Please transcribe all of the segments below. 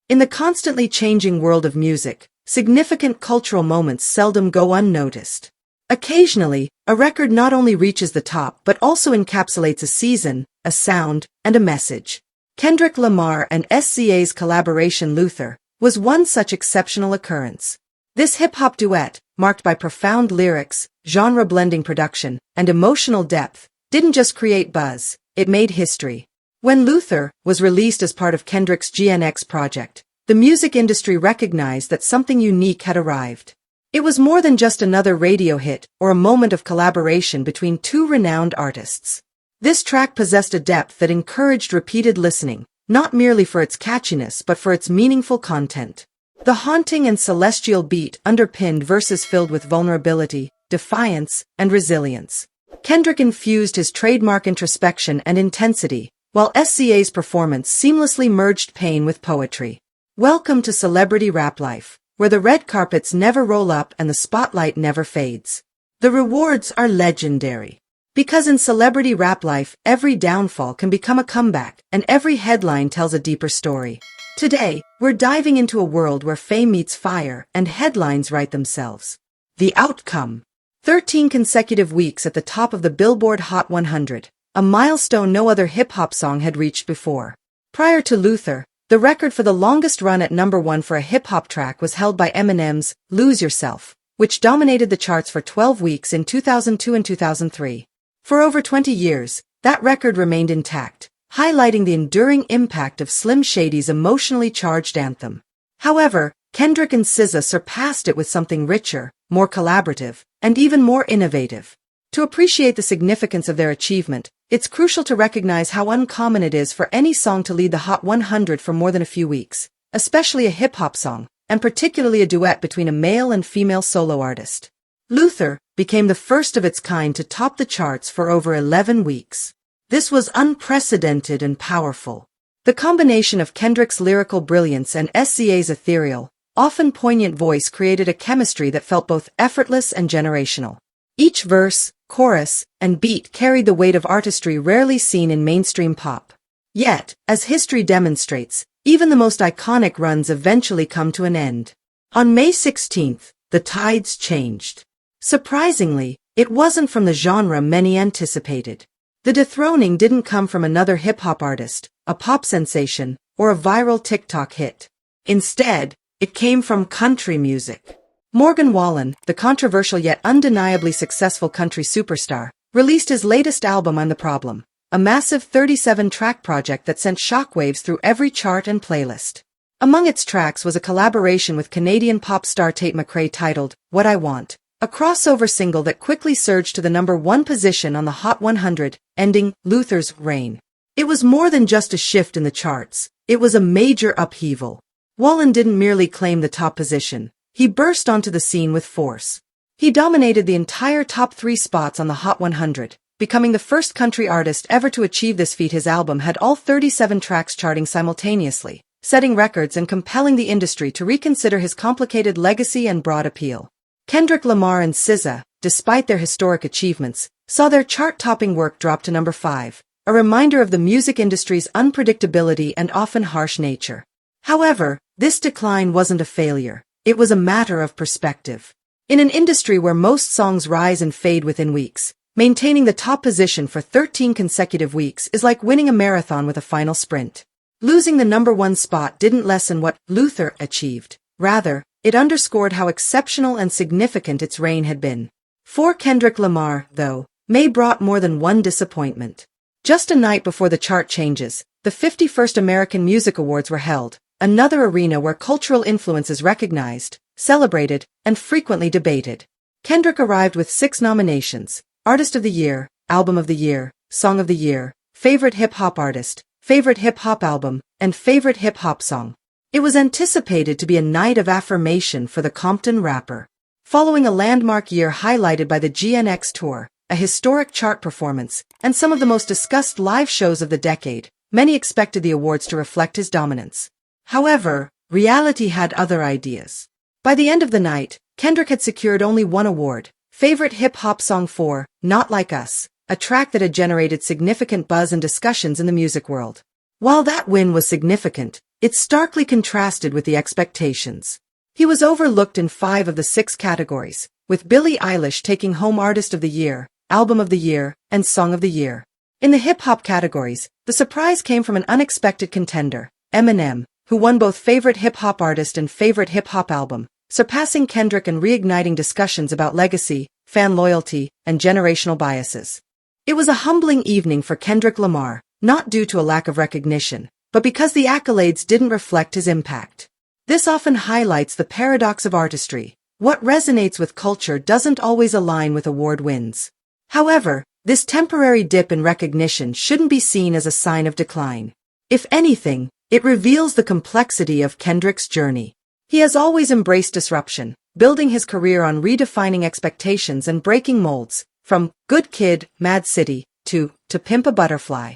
In the constantly changing world of music, significant cultural moments seldom go unnoticed. Occasionally, a record not only reaches the top but also encapsulates a season, a sound, and a message. Kendrick Lamar and SZA's collaboration Luther was one such exceptional occurrence. This hip-hop duet, marked by profound lyrics, genre-blending production, and emotional depth, didn't just create buzz, it made history. When Luther was released as part of Kendrick's GNX project, the music industry recognized that something unique had arrived. It was more than just another radio hit or a moment of collaboration between two renowned artists. This track possessed a depth that encouraged repeated listening, not merely for its catchiness but for its meaningful content. The haunting and celestial beat underpinned verses filled with vulnerability, defiance, and resilience. Kendrick infused his trademark introspection and intensity, while SZA's performance seamlessly merged pain with poetry. Welcome to celebrity rap life, where the red carpets never roll up and the spotlight never fades. The rewards are legendary. Because in celebrity rap life, every downfall can become a comeback, and every headline tells a deeper story. Today, we're diving into a world where fame meets fire and headlines write themselves. The outcome: 13 consecutive weeks at the top of the Billboard Hot 100, a milestone no other hip-hop song had reached before. Prior to Luther, the record for the longest run at #1 for a hip-hop track was held by Eminem's Lose Yourself, which dominated the charts for 12 weeks in 2002 and 2003. For over 20 years, that record remained intact, highlighting the enduring impact of Slim Shady's emotionally charged anthem. However, Kendrick and SZA surpassed it with something richer, more collaborative, and even more innovative. To appreciate the significance of their achievement, it's crucial to recognize how uncommon it is for any song to lead the Hot 100 for more than a few weeks, especially a hip-hop song, and particularly a duet between a male and female solo artist. Luther became the first of its kind to top the charts for over 11 weeks. This was unprecedented and powerful. The combination of Kendrick's lyrical brilliance and SZA's ethereal, often poignant voice created a chemistry that felt both effortless and generational. Each verse, chorus, and beat carried the weight of artistry rarely seen in mainstream pop. Yet, as history demonstrates, even the most iconic runs eventually come to an end. On May 16th, the tides changed. Surprisingly, it wasn't from the genre many anticipated. The dethroning didn't come from another hip-hop artist, a pop sensation, or a viral TikTok hit. Instead, it came from country music. Morgan Wallen, the controversial yet undeniably successful country superstar, released his latest album I'm the Problem, a massive 37-track project that sent shockwaves through every chart and playlist. Among its tracks was a collaboration with Canadian pop star Tate McRae titled What I Want, a crossover single that quickly surged to the #1 position on the Hot 100, ending Luther's reign. It was more than just a shift in the charts, it was a major upheaval. Wallen didn't merely claim the top position, he burst onto the scene with force. He dominated the entire top 3 spots on the Hot 100, becoming the first country artist ever to achieve this feat. His album had all 37 tracks charting simultaneously, setting records and compelling the industry to reconsider his complicated legacy and broad appeal. Kendrick Lamar and SZA, despite their historic achievements, saw their chart-topping work drop to #5, a reminder of the music industry's unpredictability and often harsh nature. However, this decline wasn't a failure, it was a matter of perspective. In an industry where most songs rise and fade within weeks, maintaining the top position for 13 consecutive weeks is like winning a marathon with a final sprint. Losing the #1 spot didn't lessen what Luther achieved. Rather, it underscored how exceptional and significant its reign had been. For Kendrick Lamar, though, May brought more than one disappointment. Just a night before the chart changes, the 51st American Music Awards were held, another arena where cultural influence is recognized, celebrated, and frequently debated. Kendrick arrived with 6 nominations: Artist of the Year, Album of the Year, Song of the Year, Favorite Hip-Hop Artist, Favorite Hip-Hop Album, and Favorite Hip-Hop Song. It was anticipated to be a night of affirmation for the Compton rapper. Following a landmark year highlighted by the GNX Tour, a historic chart performance, and some of the most discussed live shows of the decade, many expected the awards to reflect his dominance. However, reality had other ideas. By the end of the night, Kendrick had secured only one award, Favorite Hip-Hop Song for Not Like Us, a track that had generated significant buzz and discussions in the music world. While that win was significant, it starkly contrasted with the expectations. He was overlooked in 5 of the 6 categories, with Billie Eilish taking home Artist of the Year, Album of the Year, and Song of the Year. In the hip-hop categories, the surprise came from an unexpected contender, Eminem, who won both Favorite Hip-Hop Artist and Favorite Hip-Hop Album, surpassing Kendrick and reigniting discussions about legacy, fan loyalty, and generational biases. It was a humbling evening for Kendrick Lamar, not due to a lack of recognition, but because the accolades didn't reflect his impact. This often highlights the paradox of artistry. What resonates with culture doesn't always align with award wins. However, this temporary dip in recognition shouldn't be seen as a sign of decline. If anything, it reveals the complexity of Kendrick's journey. He has always embraced disruption, building his career on redefining expectations and breaking molds, from Good Kid, Mad City, to Pimp a Butterfly.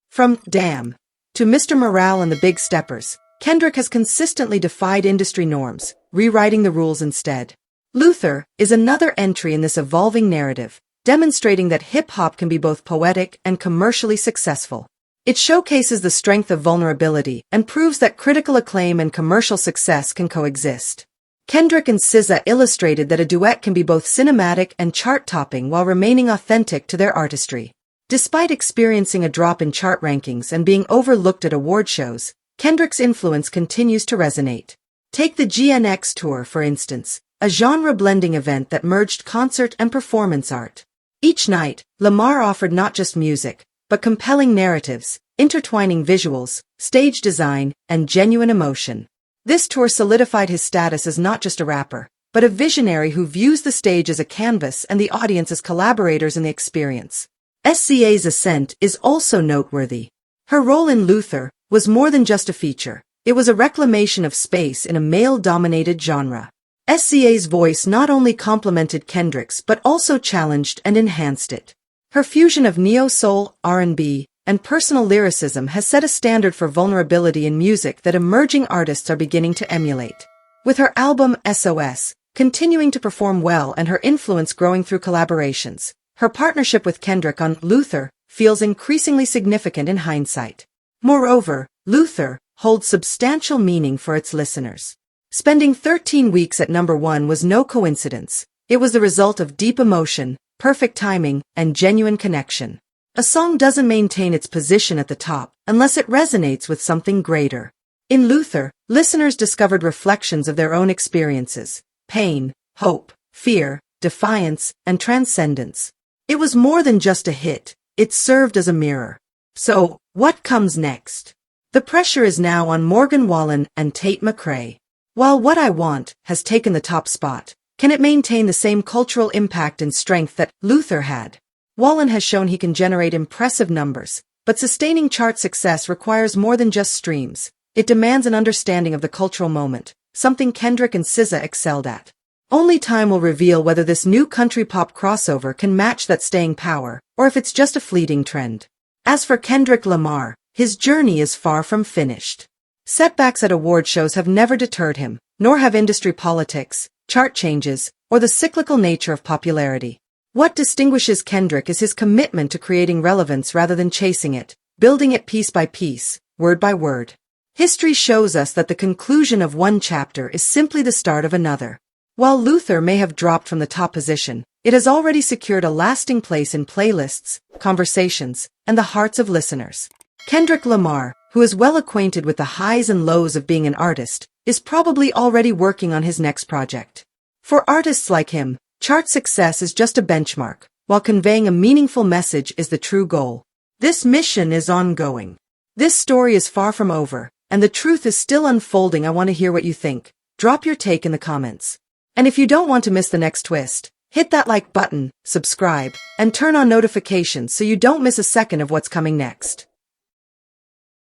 From Damn to Mr. Morale and the Big Steppers, Kendrick has consistently defied industry norms, rewriting the rules instead. Luther is another entry in this evolving narrative, demonstrating that hip-hop can be both poetic and commercially successful. It showcases the strength of vulnerability and proves that critical acclaim and commercial success can coexist. Kendrick and SZA illustrated that a duet can be both cinematic and chart-topping while remaining authentic to their artistry. Despite experiencing a drop in chart rankings and being overlooked at award shows, Kendrick's influence continues to resonate. Take the GNX Tour, for instance, a genre-blending event that merged concert and performance art. Each night, Lamar offered not just music, but compelling narratives, intertwining visuals, stage design, and genuine emotion. This tour solidified his status as not just a rapper, but a visionary who views the stage as a canvas and the audience as collaborators in the experience. SZA's ascent is also noteworthy. Her role in Luther was more than just a feature. It was a reclamation of space in a male-dominated genre. SZA's voice not only complemented Kendrick's but also challenged and enhanced it. Her fusion of neo-soul, R&B, and personal lyricism has set a standard for vulnerability in music that emerging artists are beginning to emulate. With her album SOS continuing to perform well and her influence growing through collaborations, her partnership with Kendrick on Luther feels increasingly significant in hindsight. Moreover, Luther holds substantial meaning for its listeners. Spending 13 weeks at #1 was no coincidence. It was the result of deep emotion, perfect timing, and genuine connection. A song doesn't maintain its position at the top unless it resonates with something greater. In Luther, listeners discovered reflections of their own experiences: pain, hope, fear, defiance, and transcendence. It was more than just a hit, it served as a mirror. So, what comes next? The pressure is now on Wallen and Tate McRae. While What I Want has taken the top spot, can it maintain the same cultural impact and strength that Luther had? Wallen has shown he can generate impressive numbers, but sustaining chart success requires more than just streams. It demands an understanding of the cultural moment, something Kendrick and SZA excelled at. Only time will reveal whether this new country pop crossover can match that staying power, or if it's just a fleeting trend. As for Kendrick Lamar, his journey is far from finished. Setbacks at award shows have never deterred him, nor have industry politics, chart changes, or the cyclical nature of popularity. What distinguishes Kendrick is his commitment to creating relevance rather than chasing it, building it piece by piece, word by word. History shows us that the conclusion of one chapter is simply the start of another. While Luther may have dropped from the top position, it has already secured a lasting place in playlists, conversations, and the hearts of listeners. Kendrick Lamar, who is well acquainted with the highs and lows of being an artist, is probably already working on his next project. For artists like him, chart success is just a benchmark, while conveying a meaningful message is the true goal. This mission is ongoing. This story is far from over, and the truth is still unfolding. I want to hear what you think. Drop your take in the comments. And if you don't want to miss the next twist, hit that like button, subscribe, and turn on notifications so you don't miss a second of what's coming next.